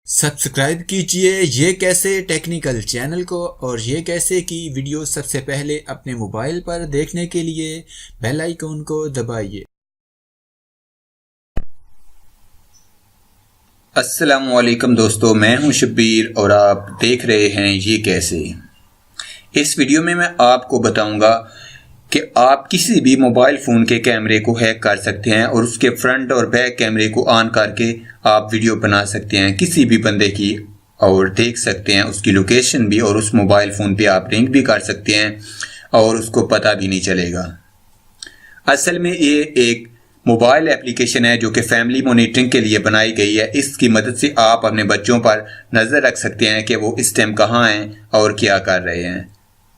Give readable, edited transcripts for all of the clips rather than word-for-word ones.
Subscribe कीजिए ये कैसे टेक्निकल चैनल को और ये कैसे की वीडियो सबसे पहले अपने मोबाइल पर देखने के लिए बेल आइकन को दबाइए। अस्सलामुअलैकुम दोस्तों, मैं हूं शब्बीर और आप देख रहे हैं ये कैसे। इस वीडियो में मैं आपको बताऊंगा कि आप किसी भी मोबाइल फ़ोन के कैमरे को हैक कर सकते हैं और उसके फ्रंट और बैक कैमरे को ऑन करके आप वीडियो बना सकते हैं किसी भी बंदे की और देख सकते हैं उसकी लोकेशन भी, और उस मोबाइल फ़ोन पे आप रिंग भी कर सकते हैं और उसको पता भी नहीं चलेगा। असल में ये एक मोबाइल एप्लीकेशन है जो कि फैमिली मॉनिटरिंग के लिए बनाई गई है। इसकी मदद से आप अपने बच्चों पर नज़र रख सकते हैं कि वो इस टाइम कहाँ हैं और क्या कर रहे हैं।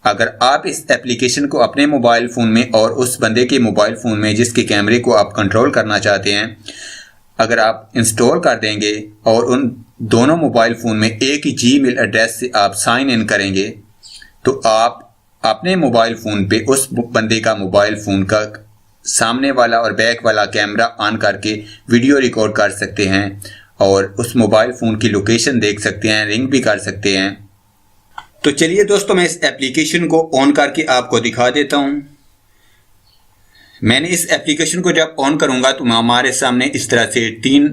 अगर आप इस एप्लीकेशन को अपने मोबाइल फ़ोन में और उस बंदे के मोबाइल फ़ोन में जिसके कैमरे को आप कंट्रोल करना चाहते हैं, अगर आप इंस्टॉल कर देंगे और उन दोनों मोबाइल फ़ोन में एक ही जीमेल एड्रेस से आप साइन इन करेंगे, तो आप अपने मोबाइल फ़ोन पे उस बंदे का मोबाइल फ़ोन का सामने वाला और बैक वाला कैमरा ऑन करके वीडियो रिकॉर्ड कर सकते हैं और उस मोबाइल फ़ोन की लोकेशन देख सकते हैं, रिंग भी कर सकते हैं। तो चलिए दोस्तों, मैं इस एप्लीकेशन को ऑन करके आपको दिखा देता हूं। मैंने इस एप्लीकेशन को जब ऑन करूंगा तो हमारे सामने इस तरह से 3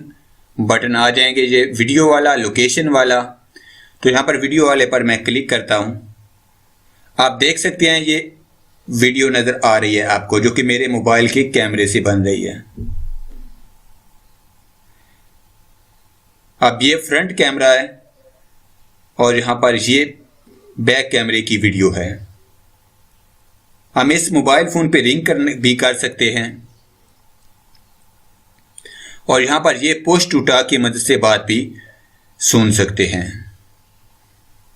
बटन आ जाएंगे, ये वीडियो वाला, लोकेशन वाला। तो यहाँ पर वीडियो वाले पर मैं क्लिक करता हूं। आप देख सकते हैं ये वीडियो नज़र आ रही है आपको, जो कि मेरे मोबाइल के कैमरे से बन रही है। अब ये फ्रंट कैमरा है और यहाँ पर ये बैक कैमरे की वीडियो है। हम इस मोबाइल फ़ोन पे रिंग भी कर सकते हैं और यहाँ पर ये पुश टू टॉक की मदद से बात भी सुन सकते हैं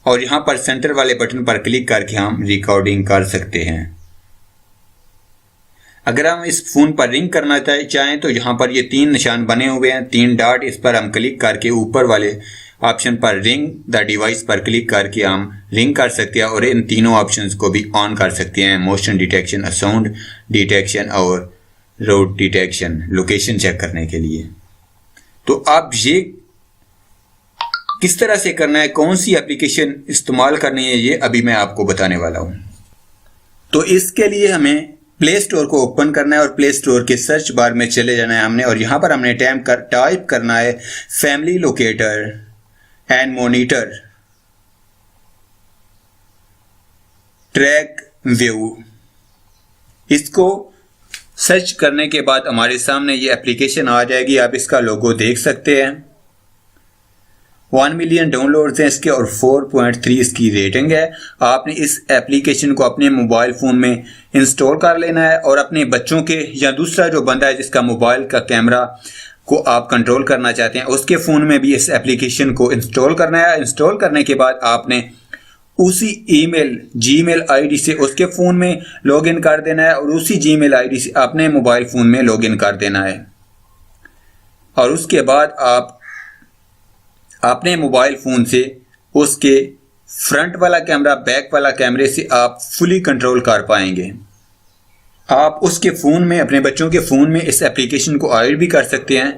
और यहाँ पर सेंटर वाले बटन पर क्लिक करके हम रिकॉर्डिंग कर सकते हैं। अगर हम इस फ़ोन पर रिंग करना चाहें तो यहाँ पर ये 3 निशान बने हुए हैं, 3 डॉट, इस पर हम क्लिक करके ऊपर वाले ऑप्शन पर रिंग द डिवाइस पर क्लिक करके हम रिंग कर सकते हैं और इन तीनों ऑप्शंस को भी ऑन कर सकते हैं। मोशन डिटेक्शन, साउंड डिटेक्शन और रोड डिटेक्शन, लोकेशन चेक करने के लिए। तो आप ये किस तरह से करना है, कौन सी एप्लीकेशन इस्तेमाल करनी है, ये अभी मैं आपको बताने वाला हूँ। तो इसके लिए हमें प्ले स्टोर को ओपन करना है और प्ले स्टोर के सर्च बार में चले जाना है हमने, और यहाँ पर हमने टाइप करना है family locator and monitor track view. इसको सर्च करने के बाद हमारे सामने ये एप्लीकेशन आ जाएगी। आप इसका लोगो देख सकते हैं। 1 मिलियन डाउनलोड्स हैं इसके और 4.3 इसकी रेटिंग है। आपने इस एप्लीकेशन को अपने मोबाइल फ़ोन में इंस्टॉल कर लेना है और अपने बच्चों के या दूसरा जो बंदा है जिसका मोबाइल का कैमरा को आप कंट्रोल करना चाहते हैं, उसके फ़ोन में भी इस एप्लीकेशन को इंस्टॉल करना है। इंस्टॉल करने के बाद आपने उसी जीमेल आईडी से उसके फ़ोन में लॉगिन कर देना है और उसी जीमेल आईडी से अपने मोबाइल फ़ोन में लॉगिन कर देना है। और उसके बाद आप अपने मोबाइल फ़ोन से उसके फ्रंट वाला कैमरा, बैक वाला कैमरे से आप फुली कंट्रोल कर पाएंगे। आप उसके फ़ोन में, अपने बच्चों के फ़ोन में इस एप्लीकेशन को ऐड भी कर सकते हैं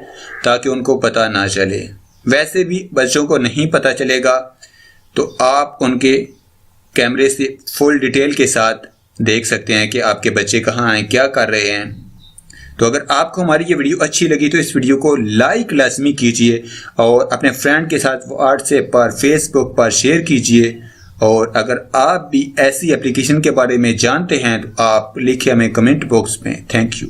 ताकि उनको पता ना चले। वैसे भी बच्चों को नहीं पता चलेगा तो आप उनके कैमरे से फुल डिटेल के साथ देख सकते हैं कि आपके बच्चे कहाँ हैं, क्या कर रहे हैं। तो अगर आपको हमारी ये वीडियो अच्छी लगी तो इस वीडियो को लाइक लाजमी कीजिए और अपने फ्रेंड के साथ व्हाट्सएप पर, फेसबुक पर शेयर कीजिए। और अगर आप भी ऐसी एप्लीकेशन के बारे में जानते हैं तो आप लिखिए हमें कमेंट बॉक्स में। Thank you.